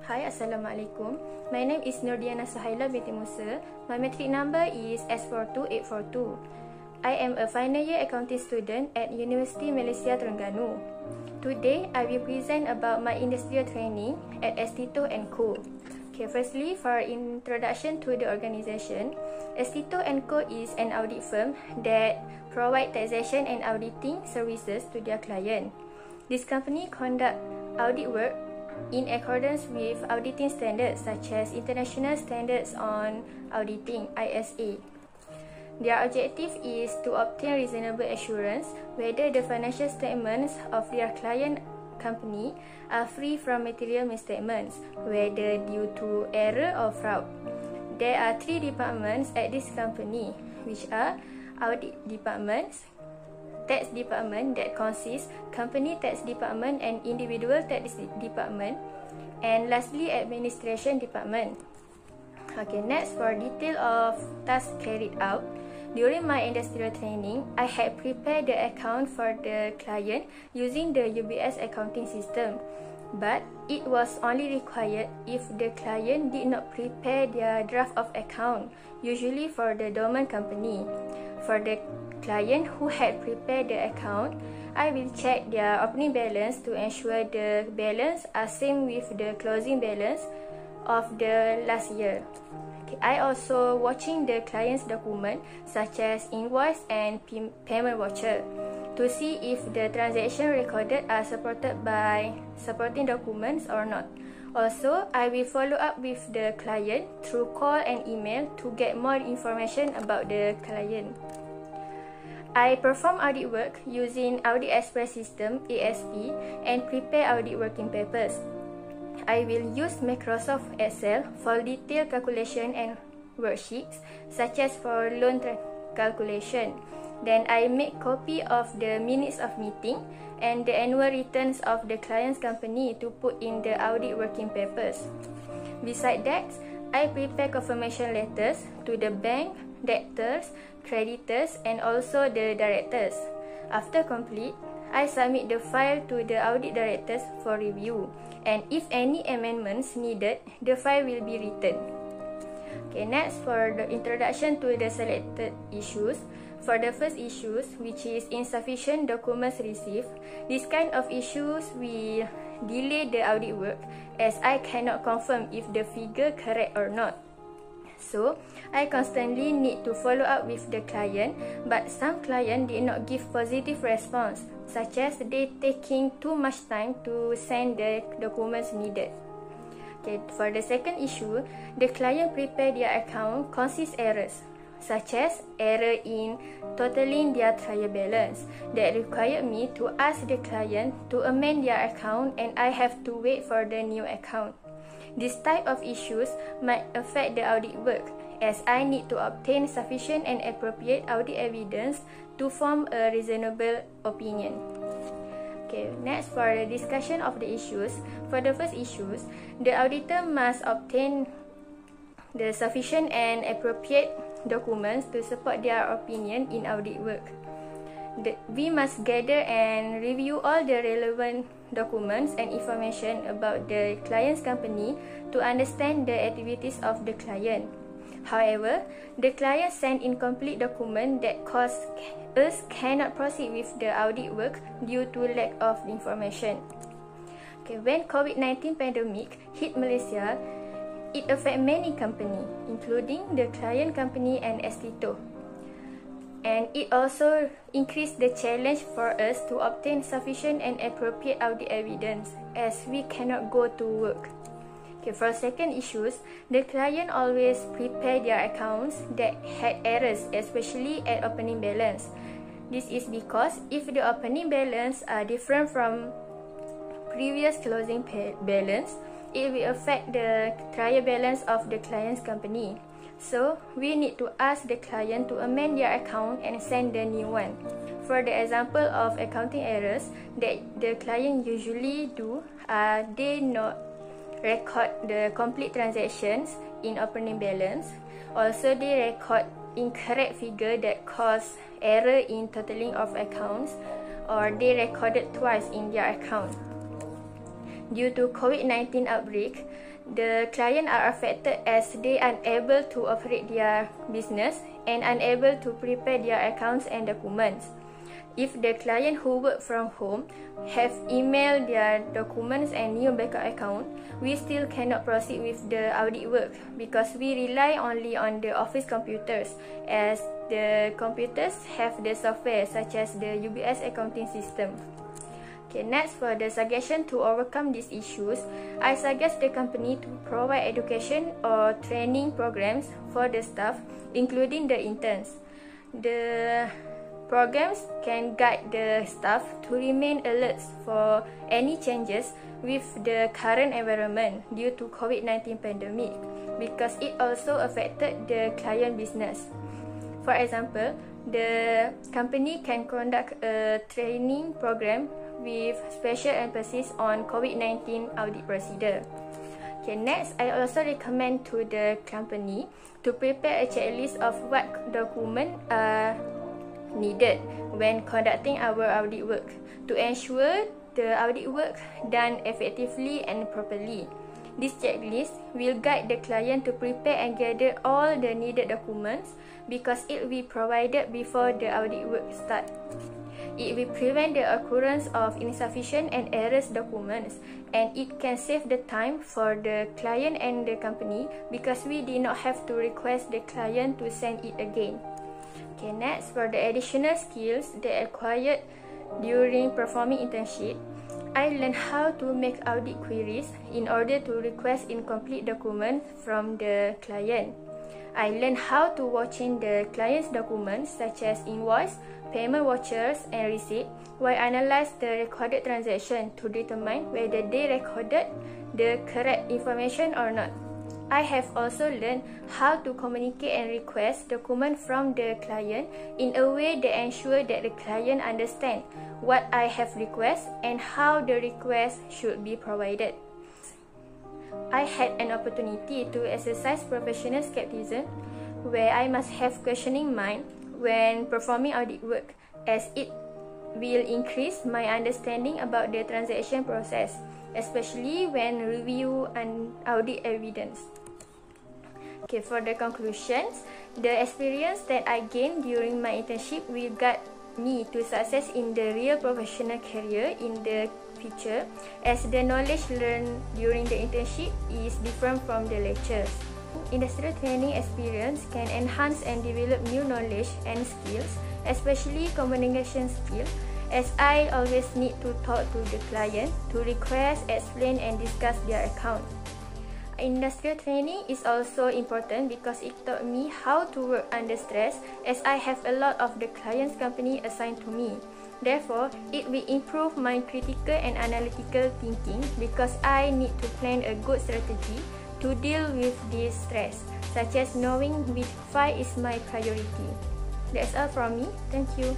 Hi, Assalamualaikum. My name is Nurdiana Suhaila binti Musa. My metric number is S42842. I am a final year accounting student at University Malaysia Terengganu. Today, I will present about my industrial training at Estito & Co. Okay, firstly, for introduction to the organization, Estito & Co is an audit firm that provide taxation and auditing services to their client. This company conduct audit work in accordance with auditing standards such as International Standards on Auditing (ISA). Their objective is to obtain reasonable assurance whether the financial statements of their client company are free from material misstatements, whether due to error or fraud. There are 3 departments at this company, which are audit departments, tax department that consists company tax department and individual tax department, and lastly administration department. Okay, next for detail of tasks carried out. During my industrial training, I had prepared the account for the client using the UBS accounting system, but it was only required if the client did not prepare their draft of account, usually for the dormant company. For the client who had prepared the account, I will check their opening balance to ensure the balance are same with the closing balance of the last year. Okay, I also watching the client's document such as invoice and payment voucher to see if the transaction recorded are supported by supporting documents or not. Also, I will follow up with the client through call and email to get more information about the client. I perform audit work using Audit Express System (ASP) and prepare audit working papers. I will use Microsoft Excel for detailed calculation and worksheets, such as for loan calculation. Then I make copy of the minutes of meeting and the annual returns of the client's company to put in the audit working papers. Besides that, I prepare confirmation letters to the bank, debtors, creditors, and also the directors. After complete, I submit the file to the audit directors for review, and if any amendments needed, the file will be written. Okay, next for the introduction to the selected issues. For the first issues, which is insufficient documents received, this kind of issues will delay the audit work as I cannot confirm if the figure correct or not. So, I constantly need to follow up with the client, but some client did not give positive response, such as they taking too much time to send the documents needed. Okay, for the second issue, the client prepared their account consists errors, such as error in totaling their trial balance that required me to ask the client to amend their account, and I have to wait for the new account. This type of issues might affect the audit work, as I need to obtain sufficient and appropriate audit evidence to form a reasonable opinion. Okay, next for the discussion of the issues. For the first issues, the auditor must obtain the sufficient and appropriate documents to support their opinion in audit work. We must gather and review all the relevant documents and information about the client's company to understand the activities of the client. However, the client sent incomplete document that cause us cannot proceed with the audit work due to lack of information. Okay, when COVID-19 pandemic hit Malaysia, it affected many companies, including the client company and Estito. And it also increased the challenge for us to obtain sufficient and appropriate audit evidence, as we cannot go to work. Okay, for second issues, the client always prepare their accounts that had errors, especially at opening balance. This is because if the opening balance are different from previous closing balance, it will affect the trial balance of the client's company. So, we need to ask the client to amend their account and send the new one. For the example of accounting errors that the client usually do, they not record the complete transactions in opening balance. Also, they record incorrect figure that cause error in totaling of accounts, or they recorded twice in their account. due to COVID-19 outbreak, the client are affected as they are unable to operate their business and unable to prepare their accounts and documents. If the client who work from home have emailed their documents and new backup account, we still cannot proceed with the audit work because we rely only on the office computers, as the computers have the software such as the UBS accounting system. Okay, next, for the suggestion to overcome these issues, I suggest the company to provide education or training programs for the staff, including the interns. The programs can guide the staff to remain alert for any changes with the current environment due to COVID-19 pandemic, because it also affected the client business. For example, the company can conduct a training program with special emphasis on COVID-19 audit procedure. Okay, next, I also recommend to the company to prepare a checklist of what documents are needed when conducting our audit work to ensure the audit work done effectively and properly. This checklist will guide the client to prepare and gather all the needed documents because it will be provided before the audit work start. It will prevent the occurrence of insufficient and errors documents, and it can save the time for the client and the company because we did not have to request the client to send it again. Okay, next, for the additional skills that acquired during performing internship, I learned how to make audit queries in order to request incomplete documents from the client. I learned how to watching the client's documents such as invoice, payment vouchers, and receipt, while analyze the recorded transaction to determine whether they recorded the correct information or not. I have also learned how to communicate and request documents from the client in a way that ensure that the client understand what I have requested and how the request should be provided. I had an opportunity to exercise professional skepticism, where I must have questioning mind when performing audit work, as it will increase my understanding about the transaction process, especially when review and audit evidence. Okay, for the conclusions, the experience that I gained during my internship will guide me to success in the real professional career in the future, as the knowledge learned during the internship is different from the lectures. Industrial training experience can enhance and develop new knowledge and skills, especially communication skills, as I always need to talk to the client to request, explain, and discuss their account. Industrial training is also important because it taught me how to work under stress, as I have a lot of the client's company assigned to me. Therefore, it will improve my critical and analytical thinking because I need to plan a good strategy to deal with this stress, such as knowing which file is my priority. That's all from me. Thank you.